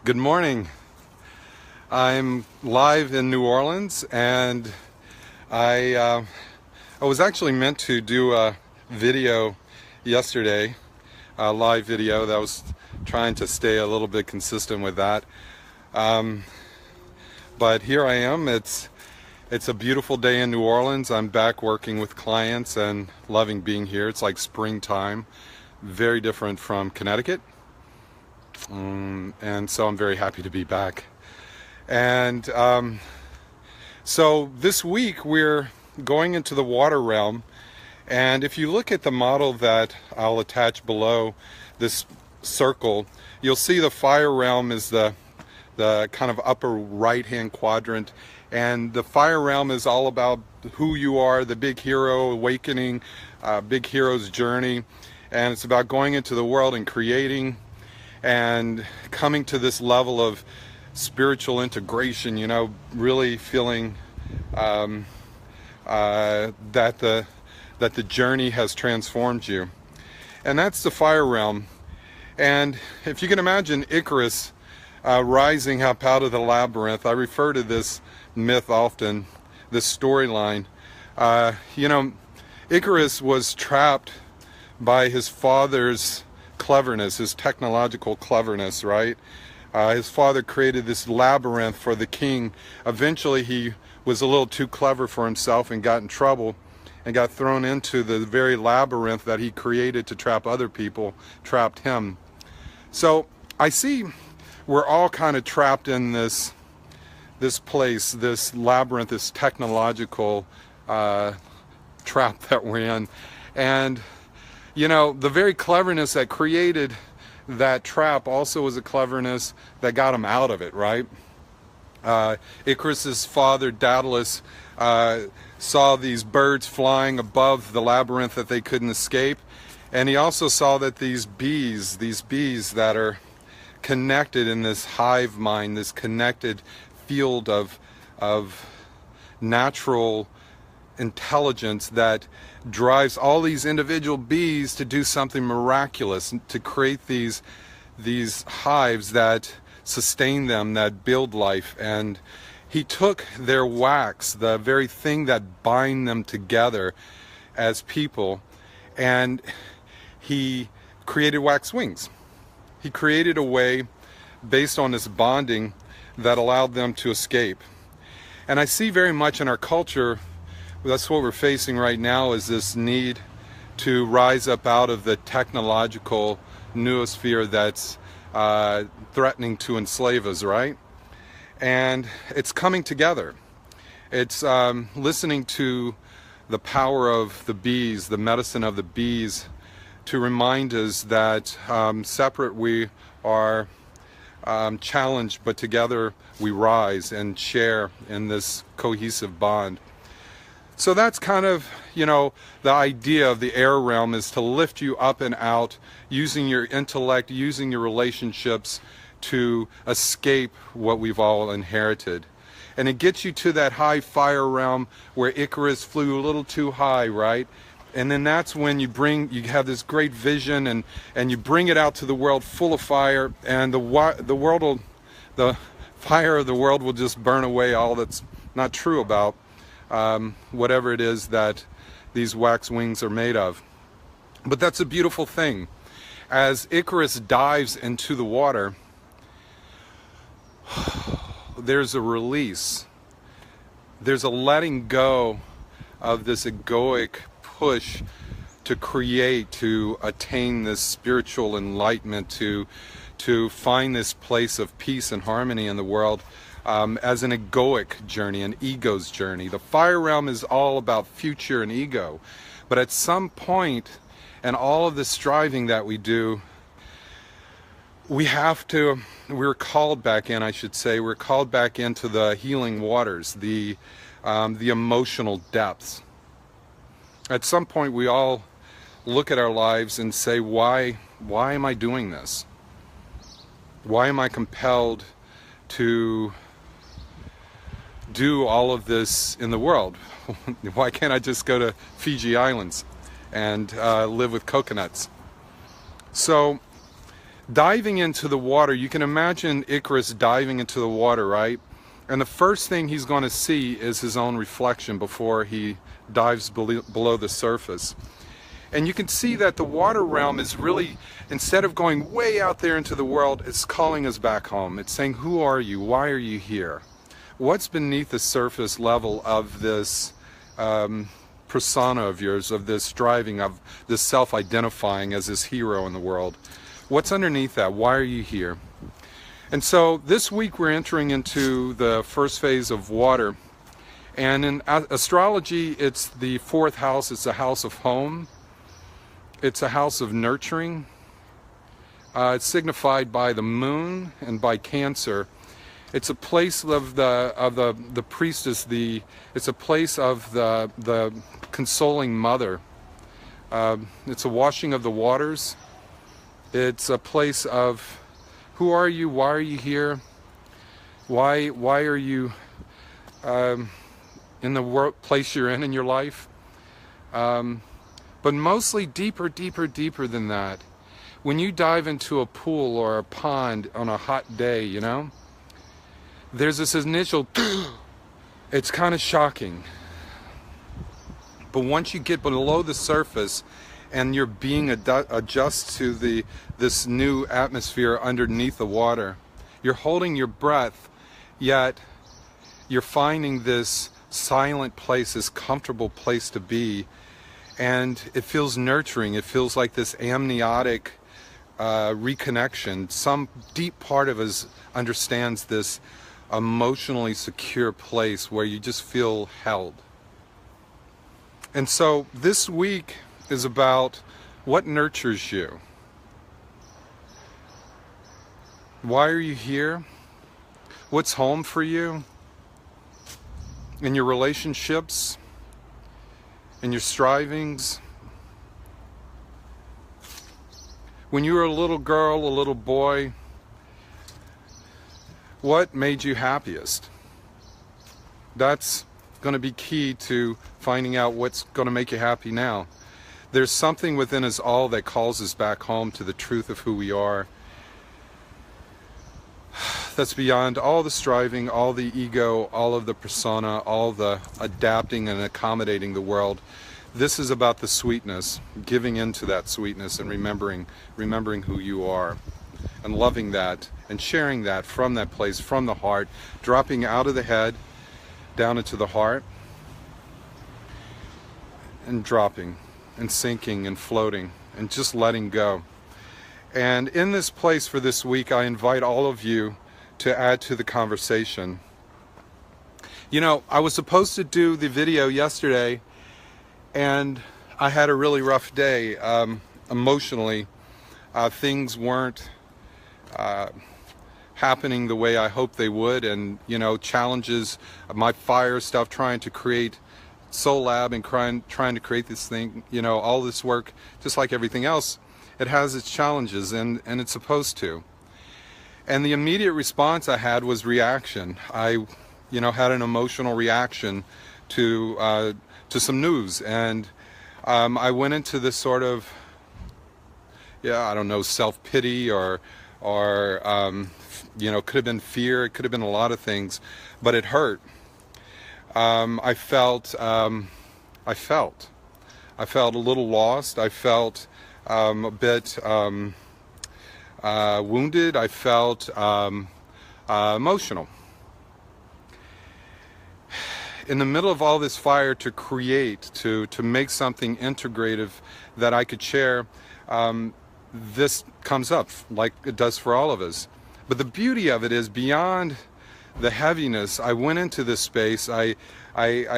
Good morning. I'm live in New Orleans, and I was actually meant to do a video yesterday, a live video that I was trying to stay a little bit consistent with that. Um, but here I am. It's a beautiful day in New Orleans. I'm back working with clients and loving being here. It's like springtime, very different from Connecticut. And so I'm very happy to be back. And so this week we're going into the water realm. And if you look at the model that I'll attach below this circle, you'll see the fire realm is the kind of upper right hand quadrant. And the fire realm is all about who you are, the big hero awakening, big hero's journey. And it's about going into the world and creating and coming to this level of spiritual integration, really feeling that the journey has transformed you. And that's the fire realm. And if you can imagine Icarus rising up out of the labyrinth, I refer to this myth often, this storyline. Icarus was trapped by his father's cleverness, his technological cleverness, right? His father created this labyrinth for the king. Eventually he was a little too clever for himself and got in trouble and got thrown into the very labyrinth that he created to trap other people, trapped him. So I see we're all kind of trapped in this place, this labyrinth, this technological trap that we're in. And the very cleverness that created that trap also was a cleverness that got him out of it, right? Icarus's father, Daedalus, saw these birds flying above the labyrinth that they couldn't escape. And he also saw that these bees that are connected in this hive mind, this connected field of natural intelligence that drives all these individual bees to do something miraculous, to create these hives that sustain them, that build life. And he took their wax, the very thing that bind them together as people, and he created wax wings. He created a way based on this bonding that allowed them to escape. And I see very much in our culture, that's what we're facing right now, is this need to rise up out of the technological noosphere that's threatening to enslave us, right? And it's coming together. It's listening to the power of the bees, the medicine of the bees, to remind us that separate we are challenged, but together we rise and share in this cohesive bond. So that's kind of, the idea of the air realm, is to lift you up and out, using your intellect, using your relationships to escape what we've all inherited. And it gets you to that high fire realm where Icarus flew a little too high, right? And then that's when you have this great vision, and you bring it out to the world full of fire, and the fire of the world will just burn away all that's not true about whatever it is that these wax wings are made of. But that's a beautiful thing. As Icarus dives into the water, there's a release. There's a letting go of this egoic push to create, to attain this spiritual enlightenment, to find this place of peace and harmony in the world. As an egoic journey, an ego's journey. The fire realm is all about future and ego. But at some point, and all of the striving that we do, we're called back in, I should say, we're called back into the healing waters, the emotional depths. At some point, we all look at our lives and say, why am I doing this? Why am I compelled to do all of this in the world? Why can't I just go to Fiji Islands and live with coconuts? So Diving into the water, you can imagine Icarus diving into the water, right? And the first thing he's going to see is his own reflection before he dives below the surface. And you can see that the water realm is really, instead of going way out there into the world, it's calling us back home. It's saying, who are you? Why are you here? What's beneath the surface level of this persona of yours, of this striving, of this self-identifying as this hero in the world? What's underneath that? Why are you here? And so this week we're entering into the first phase of water. And in astrology, it's the fourth house. It's a house of home. It's a house of nurturing. It's signified by the moon and by Cancer. It's a place of the priestess. It's a place of the consoling mother. It's a washing of the waters. It's a place of who are you? Why are you here? Why are you in the place you're in your life? But mostly deeper than that. When you dive into a pool or a pond on a hot day, you know, there's this initial, it's kind of shocking. But once you get below the surface and your being adjusts to this new atmosphere underneath the water, you're holding your breath, yet you're finding this silent place, this comfortable place to be. And it feels nurturing. It feels like this amniotic reconnection. Some deep part of us understands this emotionally secure place where you just feel held. And so this week is about what nurtures you. Why are you here? What's home for you? In your relationships? In your strivings? When you were a little girl, a little boy, what made you happiest? That's going to be key to finding out what's going to make you happy now. There's something within us all that calls us back home to the truth of who we are. That's beyond all the striving, all the ego, all of the persona, all the adapting and accommodating the world. This is about the sweetness, giving into that sweetness and remembering who you are, and loving that and sharing that from that place, from the heart, dropping out of the head, down into the heart, and dropping and sinking and floating and just letting go. And in this place for this week, I invite all of you to add to the conversation. You know, I was supposed to do the video yesterday, and I had a really rough day emotionally. Things weren't happening the way I hoped they would, and you know, challenges, my fire stuff, trying to create Soul Lab and trying to create this thing, you know, all this work, just like everything else, it has its challenges, and it's supposed to. And the immediate response I had was reaction. I, you know, had an emotional reaction to some news, and I went into this sort of, I don't know, self-pity or you know, could have been fear, it could have been a lot of things, but it hurt. I felt a little lost. I felt a bit wounded. I felt emotional. In the middle of all this fire, to create, to make something integrative that I could share, this comes up like it does for all of us. But the beauty of it is, beyond the heaviness, I went into this space, I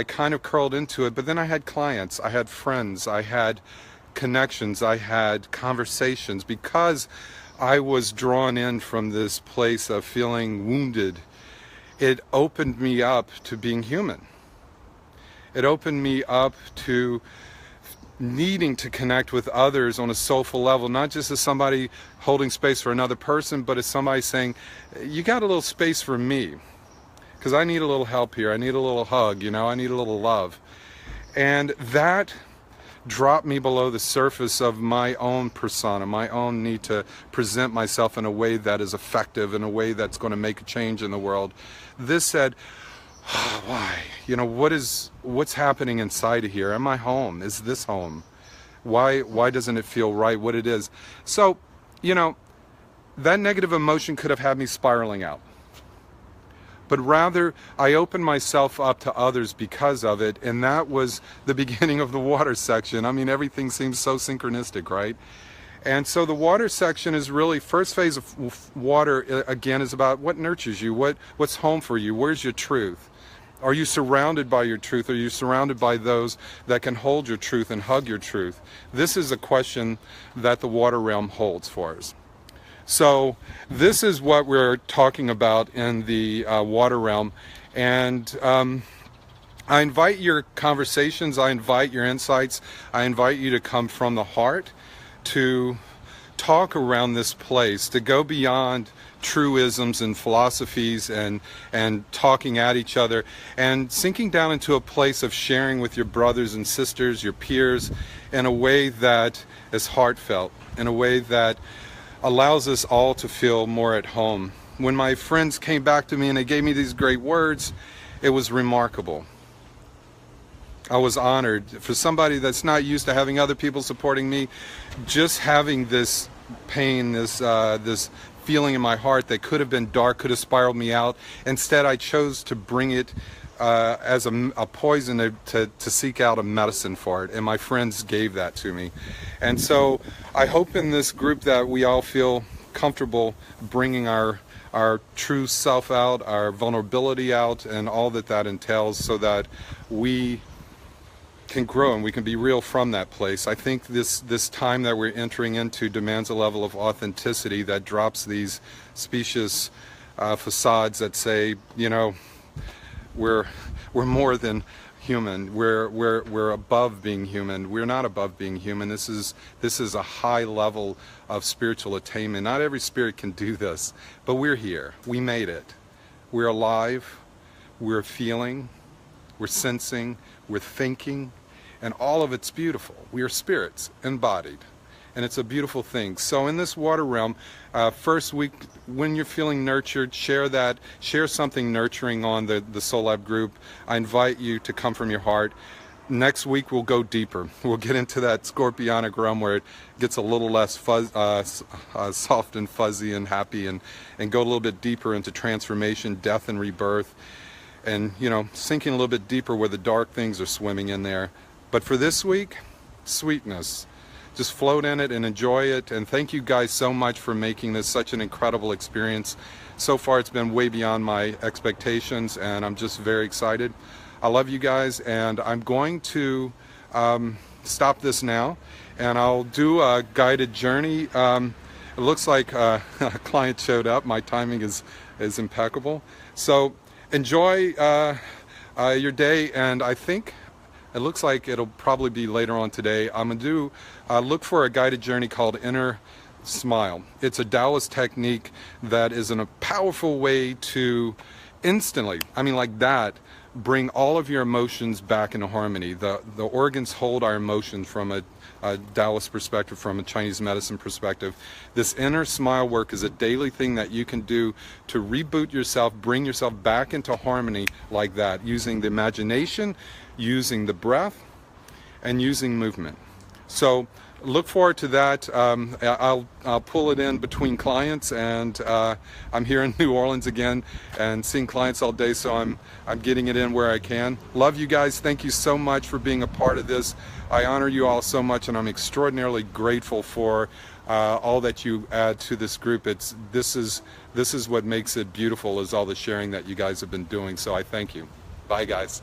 kind of curled into it, but then I had clients, I had friends, I had connections, I had conversations, because I was drawn in from this place of feeling wounded. It opened me up to being human. It opened me up to needing to connect with others on a soulful level, not just as somebody holding space for another person, but as somebody saying, you got a little space for me, because I need a little help here, I need a little hug, you know, I need a little love. And that drop me below the surface of my own persona, my own need to present myself in a way that is effective, in a way that's going to make a change in the world. This said, oh, why? You know, what's happening inside of here? Am I home? Is this home? Why doesn't it feel right what it is? So, you know, that negative emotion could have had me spiraling out. But rather, I opened myself up to others because of it, and that was the beginning of the water section. I mean, everything seems so synchronistic, right? And so the water section is really, first phase of water, again, is about what nurtures you, what's home for you, where's your truth? Are you surrounded by your truth? Are you surrounded by those that can hold your truth and hug your truth? This is a question that the water realm holds for us. So this is what we're talking about in the water realm. And I invite your conversations, I invite your insights, I invite you to come from the heart to talk around this place, to go beyond truisms and philosophies and talking at each other, and sinking down into a place of sharing with your brothers and sisters, your peers, in a way that is heartfelt, in a way that allows us all to feel more at home. When my friends came back to me and they gave me these great words, it was remarkable. I was honored. For somebody that's not used to having other people supporting me, just having this pain, this feeling in my heart that could have been dark, could have spiraled me out. Instead, I chose to bring it as a poison to seek out a medicine for it, and my friends gave that to me. And so I hope in this group that we all feel comfortable bringing our true self out, our vulnerability out, and all that entails, so that we can grow and we can be real from that place. I think this time that we're entering into demands a level of authenticity that drops these specious facades that say, you know, we're more than human. We're above being human. We're not above being human. This is a high level of spiritual attainment. Not every spirit can do this, but we're here. We made it. We're alive. We're feeling. We're sensing. We're thinking. And all of it's beautiful. We are spirits embodied, and it's a beautiful thing. So in this water realm, first week, when you're feeling nurtured, share something nurturing on the Soul Lab group. I invite you to come from your heart. Next week we'll go deeper. We'll get into that scorpionic realm where it gets a little less soft and fuzzy and happy, and go a little bit deeper into transformation, death and rebirth, and, you know, sinking a little bit deeper where the dark things are swimming in there. But for this week, sweetness. Just float in it and enjoy it. And thank you guys so much for making this such an incredible experience. So far it's been way beyond my expectations, and I'm just very excited. I love you guys, and I'm going to stop this now, and I'll do a guided journey. It looks like a client showed up. My timing is impeccable. So enjoy your day, and I think it looks like it'll probably be later on today. I'm going to look for a guided journey called Inner Smile. It's a Taoist technique that is a powerful way to instantly, I mean like that, bring all of your emotions back into harmony. The organs hold our emotions from a Taoist perspective, from a Chinese medicine perspective. This inner smile work is a daily thing that you can do to reboot yourself, bring yourself back into harmony like that, using the imagination, using the breath, and using movement. So look forward to that. I'll pull it in between clients, and I'm here in New Orleans again and seeing clients all day, so I'm getting it in where I can. Love you guys. Thank you so much for being a part of this. I honor you all so much, and I'm extraordinarily grateful for all that you add to this group. This is what makes it beautiful, is all the sharing that you guys have been doing. So I thank you. Bye guys.